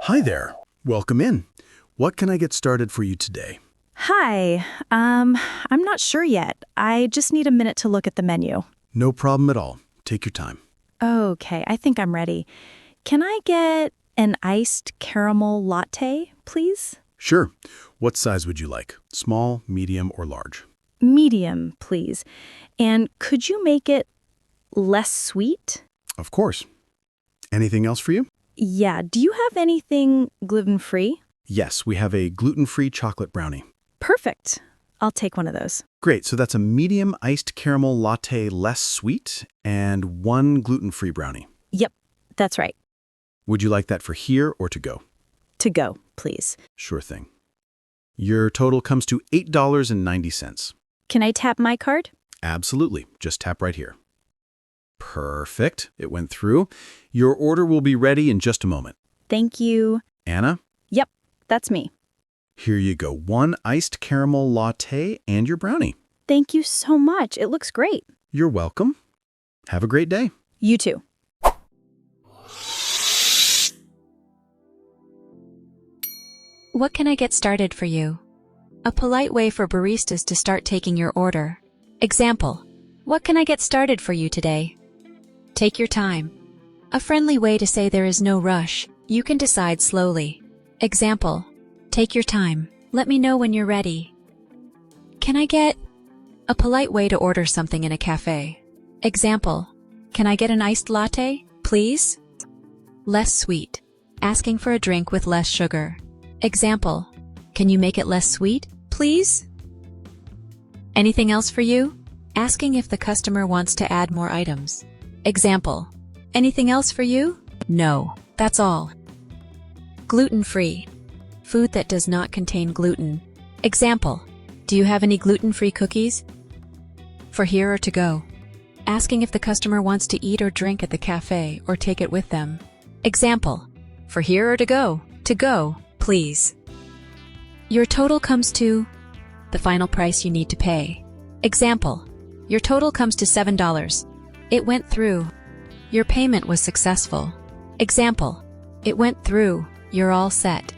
Hi there. Welcome in. What can I get started for you today? Hi. I'm not sure yet. I just need a minute to look at the menu. No problem at all. Take your time. Okay, I think I'm ready. Can I get an iced caramel latte, please? Sure. What size would you like? Small, medium, or large? Medium, please. And could you make it less sweet? Of course. Anything else for you? Yeah, do you have anything gluten-free? Yes, we have a gluten-free chocolate brownie. Perfect. I'll take one of those. Great, so that's a medium iced caramel latte less sweet and one gluten-free brownie. Yep, that's right. Would you like that for here or to go? To go, please. Sure thing. Your total comes to $8.90. Can I tap my card? Absolutely. Just tap right here. Perfect. It went through. Your order will be ready in just a moment. Thank you. Anna, Yep, that's me. here you go. One iced caramel latte and your brownie. Thank you so much. It looks great. You're welcome. Have a great day. You too. What can I get started for you? A polite way for baristas to start taking your order. Example: what can I get started for you today? Take your time. A friendly way to say there is no rush. You can decide slowly. Example: take your time. Let me know when you're ready. Can I get? A polite way to order something in a cafe. Example: can I get an iced latte, please? Less sweet. Asking for a drink with less sugar. Example: can you make it less sweet, please? Anything else for you? Asking if the customer wants to add more items. Example: anything else for you? No, that's all. Gluten-free. Food that does not contain gluten. Example: do you have any gluten-free cookies? For here or to go. Asking if the customer wants to eat or drink at the cafe or take it with them. Example: for here or to go? To go, please. Your total comes to the final price you need to pay. Example: your total comes to $7. It went through. Your payment was successful. Example: it went through. You're all set.